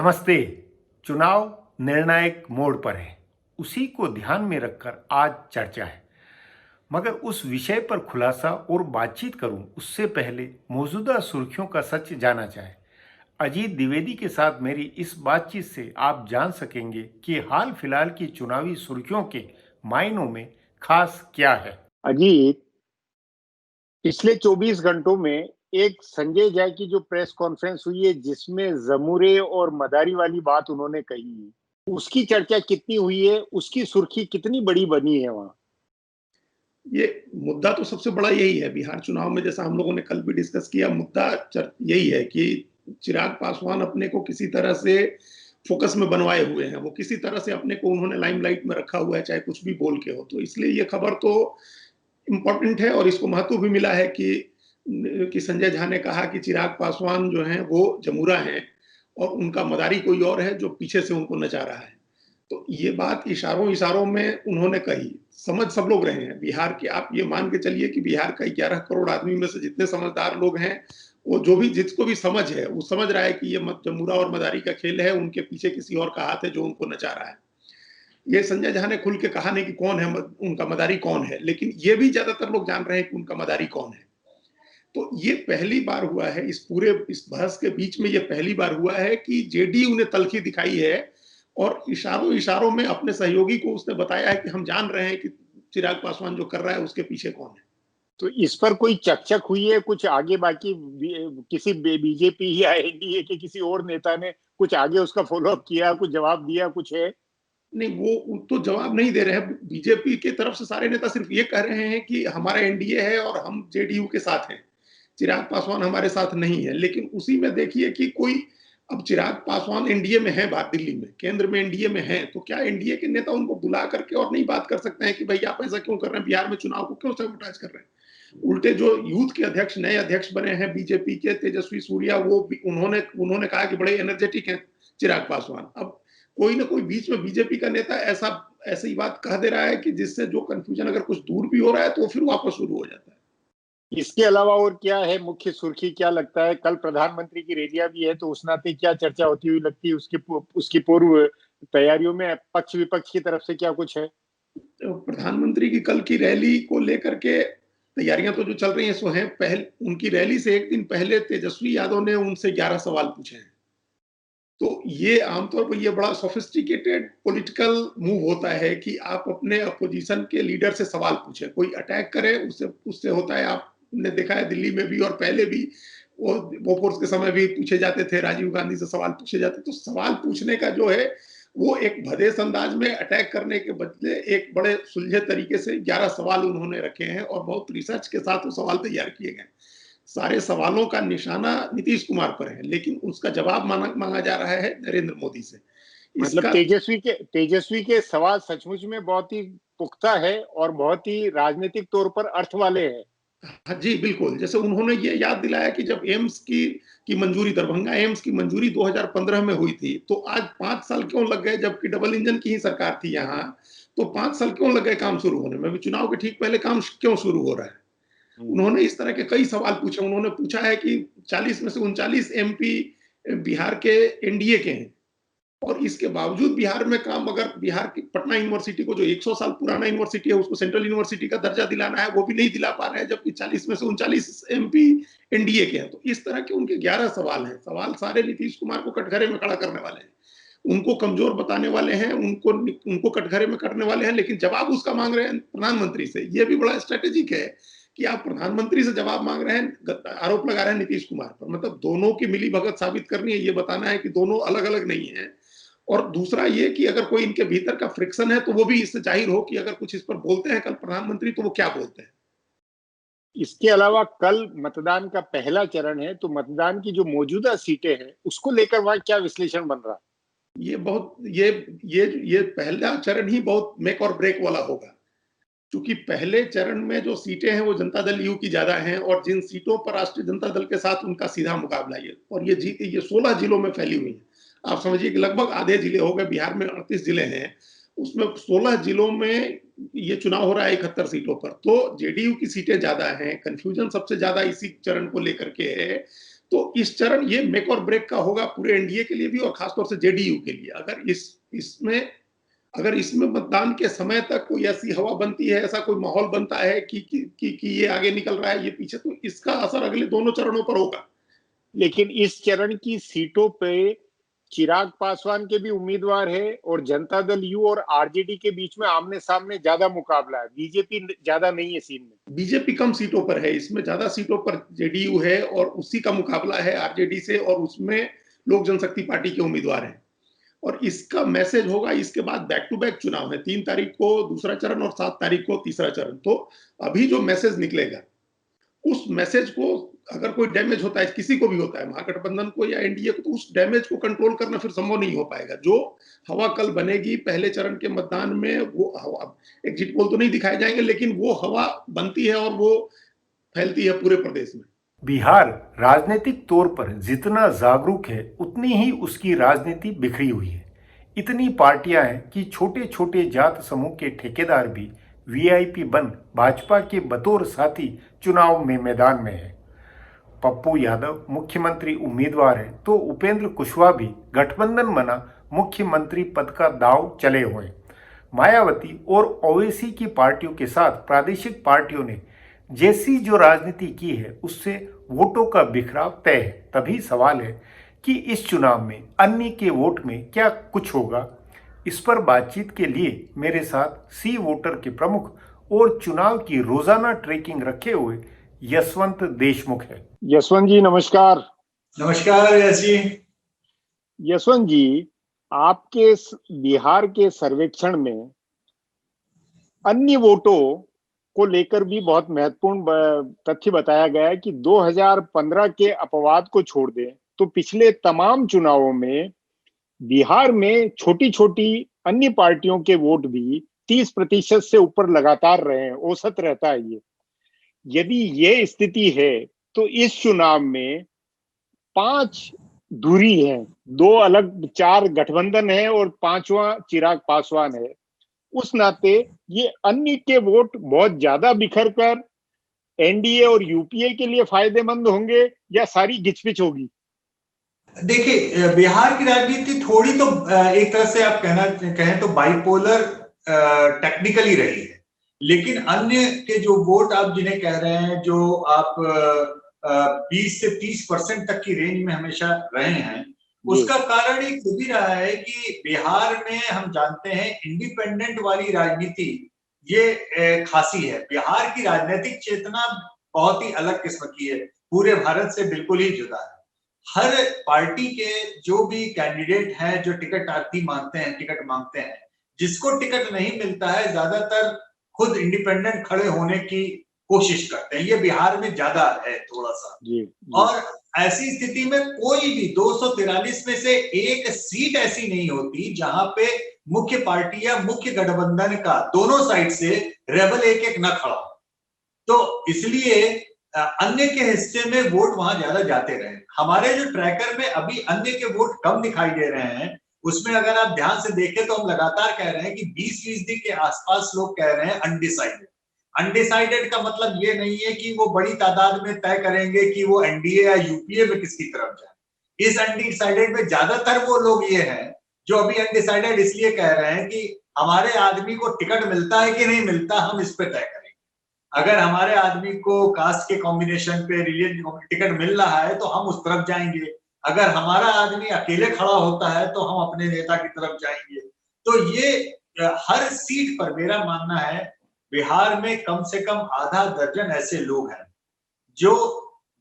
नमस्ते। चुनाव निर्णायक मोड़ पर है, उसी को ध्यान में रखकर आज चर्चा है। मगर उस विषय पर खुलासा और बातचीत करूं उससे पहले मौजूदा सुर्खियों का सच जाना चाहे। अजीत द्विवेदी के साथ मेरी इस बातचीत से आप जान सकेंगे कि हाल फिलहाल की चुनावी सुर्खियों के मायनों में खास क्या है। अजीत, पिछले 24 घंटों में एक संजय झा की जो प्रेस कॉन्फ्रेंस हुई है जिसमें जमूरे और मदारी वाली बात उन्होंने कही, उसकी चर्चा कितनी हुई है, उसकी सुर्खी कितनी बड़ी बनी है वहां। ये मुद्दा तो सबसे बड़ा यही है बिहार चुनाव में, जैसा हम लोगों ने कल भी डिस्कस किया। मुद्दा यही है कि चिराग पासवान अपने को किसी तरह से फोकस में बनवाए हुए हैं। वो किसी तरह से अपने को उन्होंने लाइमलाइट में रखा हुआ है, चाहे कुछ भी बोल के हो। तो इसलिए ये खबर तो इम्पोर्टेंट है और इसको महत्व भी मिला है कि संजय झा ने कहा कि चिराग पासवान जो हैं वो जमूरा हैं और उनका मदारी कोई और है जो पीछे से उनको नचा रहा है। तो ये बात इशारों इशारों में उन्होंने कही। समझ सब लोग रहे हैं बिहार के। आप ये मान के चलिए कि बिहार का 11 करोड़ आदमी में से जितने समझदार लोग हैं, वो जो भी जिसको भी समझ है वो समझ रहा है कि ये जमूरा और मदारी का खेल है। उनके पीछे किसी और का हाथ है जो उनको नचा रहा है। ये संजय झा ने खुल के कहा नहीं कि कौन है उनका मदारी कौन है, लेकिन ये भी ज्यादातर लोग जान रहे हैं कि उनका मदारी कौन है। तो ये पहली बार हुआ है इस बहस के बीच में, ये पहली बार हुआ है कि जेडीयू ने तल्खी दिखाई है और इशारों इशारों में अपने सहयोगी को उसने बताया है कि हम जान रहे हैं कि चिराग पासवान जो कर रहा है उसके पीछे कौन है। तो इस पर कोई चकचक हुई है कुछ आगे? बाकी किसी बीजेपी या एनडीए के किसी और नेता ने कुछ आगे उसका फॉलोअप किया, कुछ जवाब दिया, कुछ है? नहीं, वो तो जवाब नहीं दे रहे हैं। बीजेपी के तरफ से सारे नेता सिर्फ ये कह रहे हैं कि हमारा एनडीए है और हम जेडीयू के साथ हैं, चिराग पासवान हमारे साथ नहीं है। लेकिन उसी में देखिए कि कोई, अब चिराग पासवान एनडीए में है, बात दिल्ली में केंद्र में एनडीए में है, तो क्या एनडीए के नेता उनको बुला करके और नहीं बात कर सकते हैं कि भाई आप ऐसा क्यों कर रहे हैं, बिहार में चुनाव को क्यों सैबोटाइज कर रहे हैं? उल्टे जो यूथ के अध्यक्ष, नए अध्यक्ष बने हैं बीजेपी के, तेजस्वी सूर्या, वो उन्होंने कहा कि बड़े एनर्जेटिक हैं चिराग पासवान। अब कोई ना कोई बीच में बीजेपी का नेता ऐसी बात कह दे रहा है कि जिससे जो कंफ्यूजन अगर कुछ दूर भी हो रहा है तो फिर वापस शुरू हो जाता है। इसके अलावा और क्या है मुख्य सुर्खी? क्या लगता है कल प्रधानमंत्री की रैलियां भी है, तो उस नाते क्या चर्चा होती हुई लगती है? उसकी पूर्व तैयारियों में पक्ष विपक्ष की तरफ से क्या कुछ है? तो प्रधानमंत्री की कल की रैली को लेकर के तैयारियां तो जो चल रही हैं सो हैं। उनकी रैली से एक दिन पहले तेजस्वी यादव ने उनसे 11 सवाल पूछे हैं। तो ये आमतौर पर ये बड़ा सोफिस्टिकेटेड पॉलिटिकल मूव होता है कि आप अपने अपोजिशन के लीडर से सवाल पूछें। कोई अटैक करे उससे उससे होता है। आपने देखा है दिल्ली में भी और पहले भी वो बोफोर्स के समय भी पूछे जाते थे, राजीव गांधी से सवाल पूछे जाते। तो सवाल पूछने का जो है वो एक भदेस अंदाज में अटैक करने के बदले एक बड़े सुलझे तरीके से 11 सवाल उन्होंने रखे हैं और बहुत रिसर्च के साथ वो सवाल तैयार किए गए। सारे सवालों का निशाना नीतीश कुमार पर है, लेकिन उसका जवाब मांगा जा रहा है नरेंद्र मोदी से। मतलब तेजस्वी के सवाल सचमुच में बहुत ही पुख्ता है और बहुत ही राजनीतिक तौर पर अर्थ वाले हैं। हाँ जी, बिल्कुल। जैसे उन्होंने ये याद दिलाया कि जब एम्स की मंजूरी, दरभंगा एम्स की मंजूरी 2015 में हुई थी, तो आज 5 साल क्यों लग गए, जबकि डबल इंजन की ही सरकार थी यहाँ। तो 5 साल क्यों लग गए काम शुरू होने में? चुनाव के ठीक पहले काम क्यों शुरू हो रहा है? उन्होंने इस तरह के कई सवाल पूछे। उन्होंने पूछा है कि 40 में से 39 एमपी बिहार के एनडीए के हैं और इसके बावजूद बिहार में काम, अगर बिहार की पटना यूनिवर्सिटी को जो 100 साल पुराना यूनिवर्सिटी है उसको सेंट्रल यूनिवर्सिटी का दर्जा दिलाना है, वो भी नहीं दिला पा रहे हैं, जबकि 40 में से 39 एमपी एनडीए के हैं। तो इस तरह के उनके 11 सवाल हैं। सवाल सारे नीतीश कुमार को कटघरे में खड़ा करने वाले हैं, उनको कमजोर बताने वाले हैं, उनको कटघरे में करने वाले हैं। लेकिन जवाब उसका मांग रहे हैं प्रधानमंत्री से। ये भी बड़ा स्ट्रेटेजिक है कि आप प्रधानमंत्री से जवाब मांग रहे हैं, आरोप लगा रहे हैं नीतीश कुमार पर। मतलब दोनों की मिली भगत साबित करनी है, ये बताना है कि दोनों अलग अलग नहीं है। और दूसरा ये कि अगर कोई इनके भीतर का फ्रिक्शन है तो वो भी इससे जाहिर हो कि अगर कुछ इस पर बोलते हैं कल प्रधानमंत्री तो वो क्या बोलते हैं। इसके अलावा कल मतदान का पहला चरण है, तो मतदान की जो मौजूदा सीटें हैं उसको लेकर वहां क्या विश्लेषण बन रहा है? ये पहला चरण ही बहुत मेक और ब्रेक वाला होगा, क्योंकि पहले चरण में जो सीटें हैं वो जनता दल यू की ज्यादा हैं और जिन सीटों पर राष्ट्रीय जनता दल के साथ उनका सीधा मुकाबला है और ये 16 जिलों में फैली हुई है। आप समझिए कि लगभग आधे जिले हो गए। बिहार में 38 जिले हैं, उसमें 16 जिलों में ये चुनाव हो रहा है 71 सीटों पर। तो जेडीयू की सीटें ज्यादा हैं, कंफ्यूजन सबसे ज्यादा इसी चरण को लेकर के है। तो इस चरण ये मेक और ब्रेक का होगा पूरे एनडीए के लिए भी और खासतौर से जेडीयू के लिए। अगर इसमें मतदान के समय तक कोई ऐसी हवा बनती है, ऐसा कोई माहौल बनता है कि ये आगे निकल रहा है, ये पीछे, तो इसका असर अगले दोनों चरणों पर होगा। लेकिन इस चरण की सीटों पे चिराग पासवान के भी उम्मीदवार है और जनता दल यू और आरजेडी के बीच में आमने सामने ज्यादा मुकाबला है, बीजेपी ज्यादा नहीं है सीन में। बीजेपी कम सीटों पर है, इसमें ज्यादा सीटों पर जेडीयू है और उसी का मुकाबला है आरजेडी से, और उसमें लोक जनशक्ति पार्टी के उम्मीदवार हैं। और इसका मैसेज होगा, इसके बाद बैक टू बैक चुनाव है, 3 तारीख को दूसरा चरण और 7 तारीख को तीसरा चरण। तो अभी जो मैसेज निकलेगा, उस मैसेज को अगर कोई डैमेज होता है, किसी को भी होता है, महागठबंधन को या एनडीए को, तो उस डैमेज को कंट्रोल करना फिर संभव नहीं हो पाएगा। जो हवा कल बनेगी पहले चरण के मतदान में, वो हवा, एग्जिट पोल तो नहीं दिखाए जाएंगे, लेकिन वो हवा बनती है और वो फैलती है पूरे प्रदेश में। बिहार राजनीतिक तौर पर जितना जागरूक है, उतनी ही उसकी राजनीति बिखरी हुई है। इतनी पार्टियां हैं कि छोटे छोटे जात समूह के ठेकेदार भी वीआईपी बन भाजपा के बतौर साथी चुनाव में मैदान में है। पप्पू यादव मुख्यमंत्री उम्मीदवार है तो उपेंद्र कुशवाहा भी गठबंधन बना मुख्यमंत्री पद का दांव चले हुए। मायावती और ओवैसी की पार्टियों के साथ प्रादेशिक पार्टियों ने जैसी जो राजनीति की है, उससे वोटों का बिखराव तय है। तभी सवाल है कि इस चुनाव में अन्य के वोट में क्या कुछ होगा। इस पर बातचीत के लिए मेरे साथ सी वोटर के प्रमुख और चुनाव की रोजाना ट्रैकिंग रखे हुए यशवंत देशमुख है। यशवंत जी नमस्कार। नमस्कार यश जी। यशवंत जी, आपके बिहार के सर्वेक्षण में अन्य वोटों को लेकर भी बहुत महत्वपूर्ण तथ्य बताया गया है कि 2015 के अपवाद को छोड़ दें तो पिछले तमाम चुनावों में बिहार में छोटी छोटी अन्य पार्टियों के वोट भी 30% से ऊपर लगातार रहे हैं, औसत रहता है ये। यदि ये स्थिति है तो इस चुनाव में 5 धुरी है, 2 अलग 4 गठबंधन है और 5वां चिराग पासवान है। उस नाते ये अन्य के वोट बहुत ज्यादा बिखर कर एनडीए और यूपीए के लिए फायदेमंद होंगे या सारी घिचपिच होगी? देखिए, बिहार की राजनीति थोड़ी तो एक तरह से आप कहें तो बाइपोलर टेक्निकली रही है, लेकिन अन्य के जो वोट आप जिन्हें कह रहे हैं, जो आप 20 से 30% तक की रेंज में हमेशा रहे हैं, उसका कारण एक ये भी रहा है कि बिहार में हम जानते हैं इंडिपेंडेंट वाली राजनीति ये खासी है। बिहार की राजनीतिक चेतना बहुत ही अलग किस्म की है, पूरे भारत से बिल्कुल ही जुदा है। हर पार्टी के जो भी कैंडिडेट हैं जो टिकट मांगते हैं, जिसको टिकट नहीं मिलता है ज्यादातर खुद इंडिपेंडेंट खड़े होने की कोशिश करते हैं। ये बिहार में ज्यादा है थोड़ा सा। और ऐसी स्थिति में कोई भी 243 में से एक सीट ऐसी नहीं होती जहां पे मुख्य पार्टी या मुख्य गठबंधन का दोनों साइड से रेबल एक एक न खड़ा हो। तो इसलिए अन्य के हिस्से में वोट वहां ज्यादा जाते रहे। हमारे जो ट्रैकर में अभी अन्य के वोट कम दिखाई दे रहे हैं, उसमें अगर आप ध्यान से देखें तो हम लगातार कह रहे हैं कि 20% के आसपास लोग कह रहे हैं अनडिसाइडेड। अनडिसाइडेड का मतलब ये नहीं है कि वो बड़ी तादाद में तय करेंगे कि वो एनडीए या यूपीए में किसकी तरफ जाए। इस अनडिसाइडेड में ज्यादातर वो लोग ये हैं जो अभी अनडिसाइडेड इसलिए कह रहे हैं कि हमारे आदमी को टिकट मिलता है कि नहीं मिलता, हम इस पे तय करेंगे। अगर हमारे आदमी को कास्ट के कॉम्बिनेशन पे रिलीजन टिकट मिल रहा है तो हम उस तरफ जाएंगे। अगर हमारा आदमी अकेले खड़ा होता है तो हम अपने नेता की तरफ जाएंगे। तो ये हर सीट पर मेरा मानना है बिहार में कम से कम आधा दर्जन ऐसे लोग हैं जो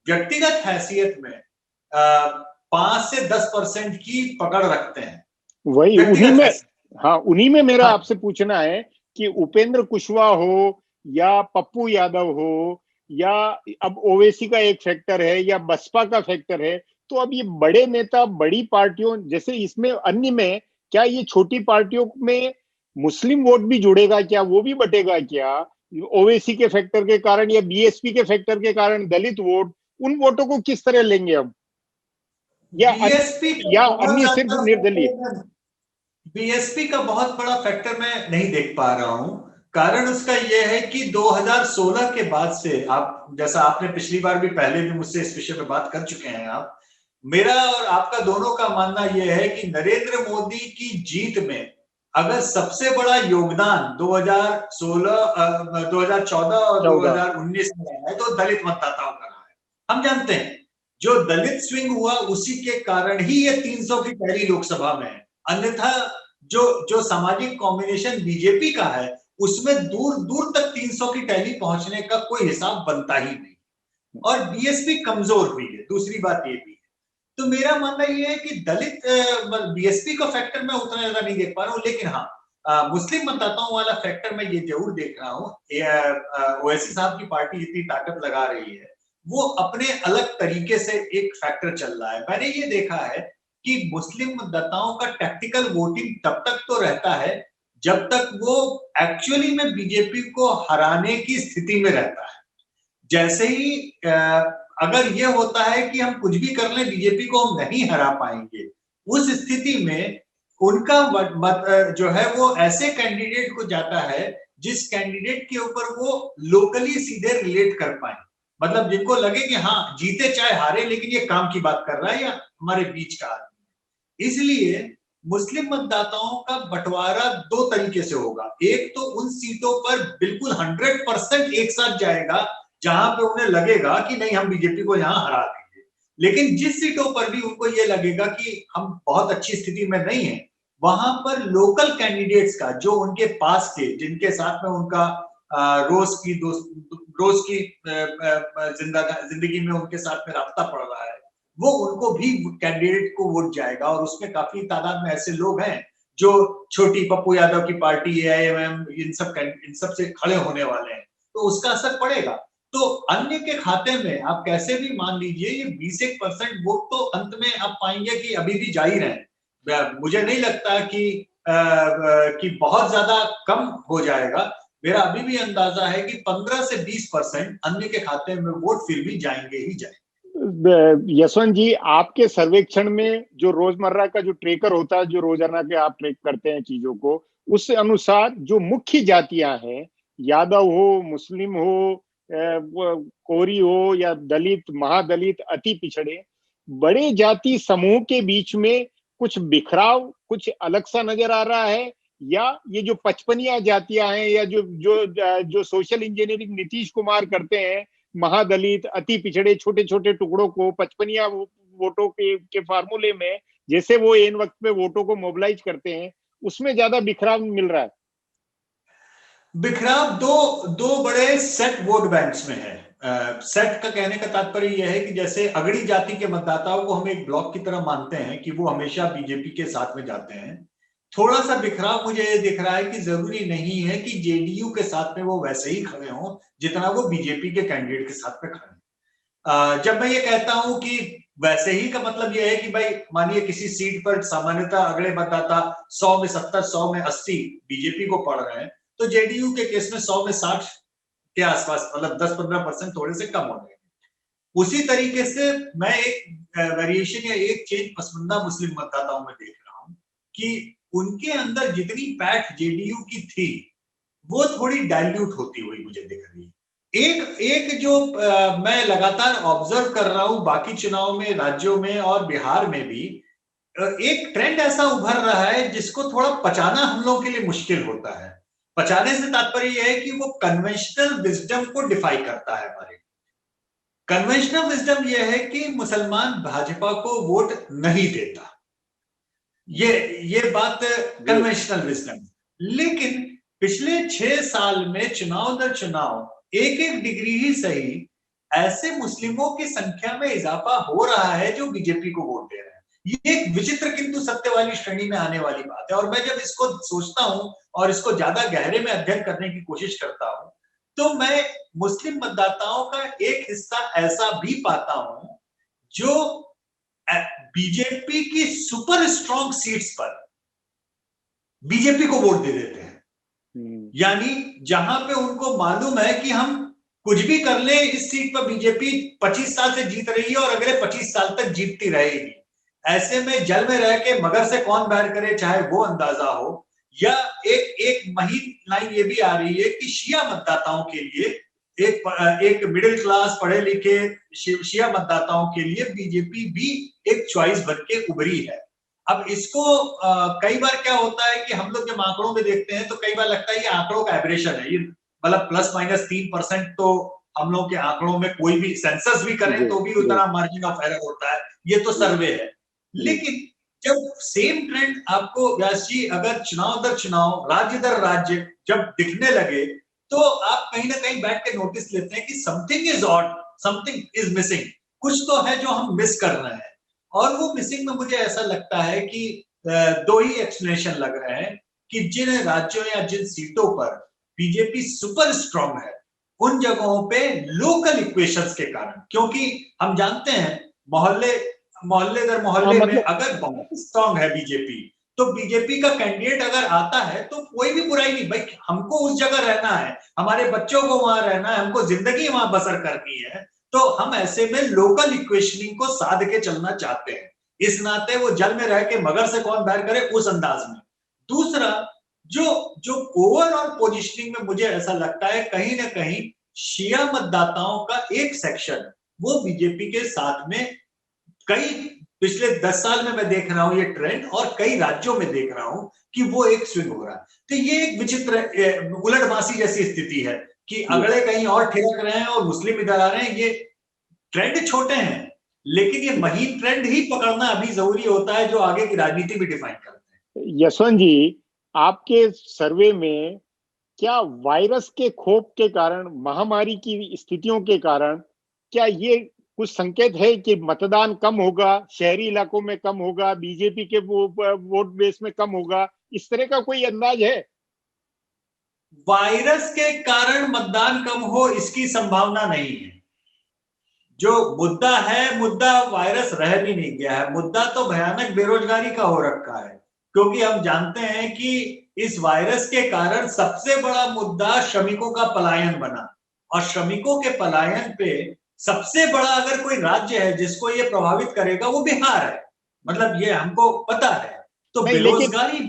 व्यक्तिगत हैसियत में 5 से 10% की पकड़ रखते हैं। वही उन्हीं में मेरा आपसे पूछना है कि उपेंद्र कुशवाहा हो या पप्पू यादव हो या अब ओवैसी का एक फैक्टर है या बसपा का फैक्टर है, तो अब ये बड़े नेता बड़ी पार्टियों जैसे इसमें अन्य में क्या ये छोटी पार्टियों में मुस्लिम वोट भी जुड़ेगा क्या, वो भी बटेगा क्या ओवैसी के फैक्टर के कारण या बीएसपी के फैक्टर के कारण दलित वोट, उन वोटों को किस तरह लेंगे हम या अन्य सिर्फ निर्दलीय? बीएसपी का बहुत बड़ा फैक्टर मैं नहीं देख पा रहा हूं। कारण उसका यह है कि 2016 के बाद से, आप जैसा आपने पिछली बार भी पहले भी मुझसे इस विषय पे बात कर चुके हैं आप, मेरा और आपका दोनों का मानना यह है कि नरेंद्र मोदी की जीत में अगर सबसे बड़ा योगदान 2016, 2014 और 2019 में रहा है तो दलित मतदाताओं का रहा है। हम जानते हैं जो दलित स्विंग हुआ उसी के कारण ही ये 300 की पहली लोकसभा में है, अन्यथा जो जो सामाजिक कॉम्बिनेशन बीजेपी का है उसमें दूर दूर तक 300 की टैली पहुंचने का कोई हिसाब बनता ही नहीं। और बीएसपी कमजोर हुई है, दूसरी बात ये भी है। तो मेरा मानना ये है कि दलित बीएसपी का फैक्टर मैं उतना ज्यादा नहीं देख पा रहा हूँ, लेकिन हाँ मुस्लिम मतदाताओं वाला फैक्टर मैं ये जरूर देख रहा हूँ। ओवैसी साहब की पार्टी जितनी ताकत लगा रही है वो अपने अलग तरीके से एक फैक्टर चल रहा है। मैंने ये देखा है कि मुस्लिम मतदाताओं का टैक्टिकल वोटिंग तब तक तो रहता है जब तक वो एक्चुअली में बीजेपी को हराने की स्थिति में रहता है। जैसे ही अगर ये होता है कि हम कुछ भी कर लें बीजेपी को हम नहीं हरा पाएंगे, उस स्थिति में उनका मत जो है वो ऐसे कैंडिडेट को जाता है जिस कैंडिडेट के ऊपर वो लोकली सीधे रिलेट कर पाए, मतलब जिनको लगे कि हाँ जीते चाहे हारे लेकिन ये काम की बात कर रहा है या हमारे बीच का आदमी। इसलिए मुस्लिम मतदाताओं का बंटवारा दो तरीके से होगा। एक तो उन सीटों पर बिल्कुल 100% एक साथ जाएगा जहां पे उन्हें लगेगा कि नहीं हम बीजेपी को यहां हरा देंगे, लेकिन जिस सीटों पर भी उनको ये लगेगा कि हम बहुत अच्छी स्थिति में नहीं है, वहां पर लोकल कैंडिडेट्स का जो उनके पास के जिनके साथ में उनका रोज की जिंदगी में उनके साथ में रास्ता पड़ रहा है, वो उनको भी कैंडिडेट को वोट जाएगा। और उसमें काफी तादाद में ऐसे लोग हैं जो छोटी पप्पू यादव की पार्टी एआईएमएम इन सब से खड़े होने वाले हैं, तो उसका असर पड़ेगा। तो अन्य के खाते में आप कैसे भी मान लीजिए ये 20% वोट तो अंत में आप पाएंगे कि अभी भी जा ही रहे। मुझे नहीं लगता कि बहुत ज्यादा कम हो जाएगा। मेरा अभी भी अंदाजा है कि 15 से 20% अन्य के खाते में वोट फिर भी जाएंगे ही जाएंगे। यशवंत जी, आपके सर्वेक्षण में जो रोजमर्रा का जो ट्रेकर होता है, जो रोजाना के आप ट्रेक करते हैं चीजों को, उस अनुसार जो मुख्य जातियां हैं, यादव हो, मुस्लिम हो, कोरी हो या दलित, महादलित, अति पिछड़े, बड़े जाति समूह के बीच में कुछ बिखराव, कुछ अलग सा नजर आ रहा है, या ये जो 55 जातियां हैं या जो सोशल इंजीनियरिंग नीतीश कुमार करते हैं, महादलित, अति पिछड़े, छोटे छोटे टुकड़ों को 55 वोटों के फार्मूले में जैसे वो इन वक्त पे वोटों को मोबिलाइज करते हैं, उसमें ज्यादा बिखराव मिल रहा है? बिखराव दो बड़े सेट वोट बैंक्स में है। सेट का कहने का तात्पर्य यह है कि जैसे अगड़ी जाति के मतदाताओं को हम एक ब्लॉक की तरह मानते हैं कि वो हमेशा बीजेपी के साथ में जाते हैं। थोड़ा सा बिखराव मुझे ये दिख रहा है कि जरूरी नहीं है कि जेडीयू के साथ में वो वैसे ही खड़े हों जितना वो बीजेपी के कैंडिडेट के साथ में खड़े हैं। जब मैं ये कहता हूं कि वैसे ही का मतलब ये है कि भाई मानिए किसी सीट पर सामान्यतः अगले मतदाता 100 में 70, 100 में 80 बीजेपी को पड़ रहे हैं, तो जेडीयू के केस में 100 में 60 के आसपास, मतलब 10-15% थोड़े से कम हो गए। उसी तरीके से मैं एक वेरिएशन या एक चेंज पसंदीदा मुस्लिम मतदाताओं में देख रहा हूं कि उनके अंदर जितनी पैठ जेडीयू की थी वो थोड़ी डाइल्यूट होती हुई मुझे दिख रही है। एक जो मैं लगातार ऑब्जर्व कर रहा हूं बाकी चुनाव में, राज्यों में और बिहार में भी, एक ट्रेंड ऐसा उभर रहा है जिसको थोड़ा पचाना हम लोगों के लिए मुश्किल होता है। पचाने से तात्पर्य यह है कि वो कन्वेंशनल विजडम को डिफाई करता है। हमारे कन्वेंशनल विजडम यह है कि मुसलमान भाजपा को वोट नहीं देता, ये बात कन्वेंशनल विजडम। लेकिन पिछले 6 साल में चुनाव दर चुनाव एक डिग्री ही सही ऐसे मुस्लिमों की संख्या में इजाफा हो रहा है जो बीजेपी को वोट दे रहे हैं। ये एक विचित्र किंतु सत्य वाली श्रेणी में आने वाली बात है। और मैं जब इसको सोचता हूं और इसको ज्यादा गहरे में अध्ययन करने की कोशिश करता हूं तो मैं मुस्लिम मतदाताओं का एक हिस्सा ऐसा भी पाता हूं जो बीजेपी की सुपर स्ट्रॉन्ग सीट्स पर बीजेपी को वोट दे देते हैं। यानी जहां पे उनको मालूम है कि हम कुछ भी कर ले इस सीट पर बीजेपी 25 साल से जीत रही है और अगले 25 साल तक जीतती रहेगी। ऐसे में जल में रह के मगर से कौन बैर करे, चाहे वो अंदाजा हो या एक महीन लाइन ये भी आ रही है कि शिया मतदाताओं के लिए एक मिडिल क्लास पढ़े लिखे शिया मतदाताओं के लिए बीजेपी भी एक चॉइस बन के उभरी है। अब इसको कई बार क्या होता है कि हम लोग जब आंकड़ों में देखते हैं तो कई बार लगता है ये आंकड़ों का एवरेशन है, ये मतलब ±3% तो हम लोग के आंकड़ों में कोई भी सेंसस भी करें तो भी उतना मार्जिन ऑफ एरर होता है, ये तो सर्वे है। लेकिन जब सेम ट्रेंड आपको व्यास जी अगर चुनाव दर चुनाव राज्य दर राज्य जब दिखने लगे तो आप कहीं ना कहीं बैठ के नोटिस लेते हैं कि something is odd, something is missing, कुछ तो है जो हम मिस कर रहे हैं। और वो मिसिंग में मुझे ऐसा लगता है कि दो ही एक्सप्लेनेशन लग रहे हैं कि जिन राज्यों या जिन सीटों पर बीजेपी सुपर स्ट्रांग है उन जगहों पे लोकल इक्वेशंस के कारण, क्योंकि हम जानते हैं मोहल्ले दर मोहल्ले में अगर बहुत स्ट्रांग है बीजेपी तो बीजेपी का कैंडिडेट अगर आता है तो कोई भी बुराई नहीं, भाई हमको उस जगह रहना है, हमारे बच्चों को वहां रहना है, हमको जिंदगी वहां बसर करनी है, तो हम ऐसे में लोकल इक्वेशनिंग को साध के चलना चाहते हैं। इस नाते वो जल में रह के मगर से कौन बैर करे उस अंदाज में। दूसरा जो ओवरऑल पोजिशनिंग में मुझे ऐसा लगता है कहीं ना कहीं शिया मतदाताओं का एक सेक्शन वो बीजेपी के साथ में कई पिछले 10 साल में मैं देख रहा हूं ये ट्रेंड और कई राज्यों में देख रहा हूं कि वो एक स्विंग हो रहा है। तो ये एक विचित्र उलटमासी जैसी स्थिति है कि अगले कहीं और ठिठक रहे हैं और मुस्लिम इधर आ रहे हैं। ये ट्रेंड छोटे हैं लेकिन ये महीन ट्रेंड ही पकड़ना अभी जरूरी होता है जो आगे की राजनीति भी डिफाइन करते हैं। यशवंत जी, आपके सर्वे में क्या वायरस के खौफ के कारण, महामारी की स्थितियों के कारण, क्या ये कुछ संकेत है कि मतदान कम होगा, शहरी इलाकों में कम होगा, बीजेपी के वोट बेस में कम होगा, इस तरह का कोई अंदाज है? वायरस के कारण मतदान कम हो इसकी संभावना नहीं है। जो मुद्दा है, मुद्दा वायरस रह भी नहीं गया है, मुद्दा तो भयानक बेरोजगारी का हो रखा है, क्योंकि हम जानते हैं कि इस वायरस के कारण सबसे बड़ा मुद्दा श्रमिकों का पलायन बना और श्रमिकों के पलायन पे सबसे बड़ा अगर कोई राज्य है जिसको ये प्रभावित करेगा वो बिहार है, मतलब ये हमको पता है। तो बेरोजगारी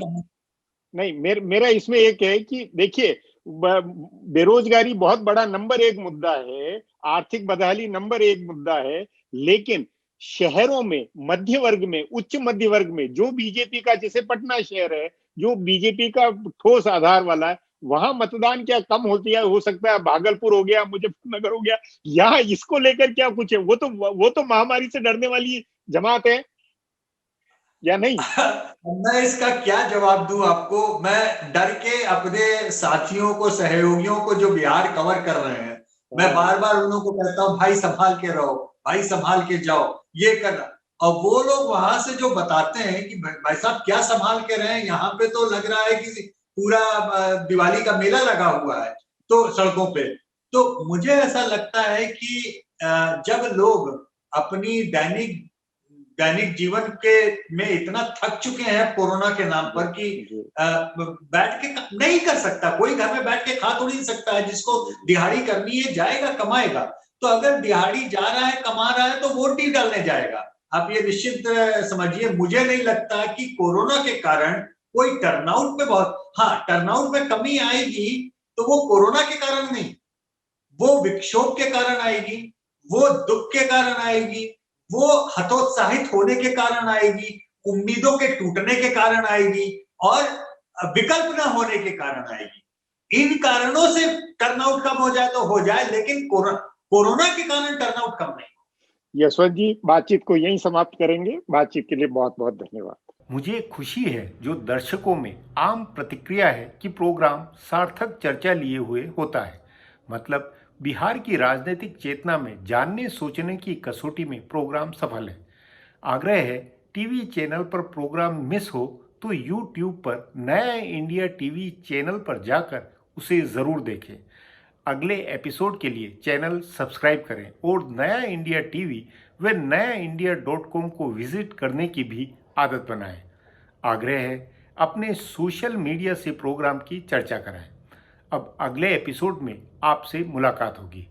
नहीं, मेरा इसमें एक है कि देखिए, बेरोजगारी बहुत बड़ा नंबर एक मुद्दा है, आर्थिक बदहाली नंबर एक मुद्दा है, लेकिन शहरों में मध्य वर्ग में, उच्च मध्य वर्ग में, जो बीजेपी का, जैसे पटना शहर है जो बीजेपी का ठोस आधार वाला है, वहां मतदान क्या कम होती है, हो सकता है भागलपुर हो गया, मुजफ्फरनगर हो गया, यहाँ इसको लेकर क्या कुछ है? वो तो महामारी से डरने वाली जमात है या नहीं? मैं इसका क्या जवाब दूं आपको? मैं डर के अपने साथियों को, सहयोगियों को जो बिहार कवर कर रहे हैं, मैं बार बार उन लोगों को कहता हूं भाई संभाल के रहो, भाई संभाल के जाओ, ये करना। और वो लोग वहां से जो बताते हैं कि भाई साहब क्या संभाल के रहे हैं, यहाँ पे तो लग रहा है कि पूरा दिवाली का मेला लगा हुआ है तो सड़कों पे। तो मुझे ऐसा लगता है कि जब लोग अपनी दैनिक जीवन के में इतना थक चुके हैं कोरोना के नाम पर कि बैठ के नहीं कर सकता कोई, घर में बैठ के खा तो नहीं सकता है, जिसको दिहाड़ी करनी है जाएगा कमाएगा। तो अगर दिहाड़ी जा रहा है कमा रहा है तो वोट ही डालने जाएगा। आप ये निश्चित समझिए, मुझे नहीं लगता कि कोरोना के कारण कोई टर्नआउट में टर्नआउट में कमी आएगी तो वो कोरोना के कारण नहीं, वो विक्षोभ के कारण आएगी, वो दुख के कारण आएगी, वो हतोत्साहित होने के कारण आएगी, उम्मीदों के टूटने के कारण आएगी और विकल्प न होने के कारण आएगी। इन कारणों से टर्नआउट कम हो जाए तो हो जाए, लेकिन कोरोना के कारण टर्नआउट कम नहीं। यशवंत जी, बातचीत को यहीं समाप्त करेंगे। बातचीत के लिए बहुत बहुत धन्यवाद। मुझे खुशी है जो दर्शकों में आम प्रतिक्रिया है कि प्रोग्राम सार्थक चर्चा लिए हुए होता है। मतलब बिहार की राजनीतिक चेतना में जानने सोचने की कसौटी में प्रोग्राम सफल है। आग्रह है, टीवी चैनल पर प्रोग्राम मिस हो तो यूट्यूब पर नया इंडिया टीवी चैनल पर जाकर उसे ज़रूर देखें। अगले एपिसोड के लिए चैनल सब्सक्राइब करें और नया इंडिया टीवी व nayaindia.com को विजिट करने की भी आदत बनाएं। आग्रह है, अपने सोशल मीडिया से प्रोग्राम की चर्चा कराएं। अब अगले एपिसोड में आपसे मुलाकात होगी।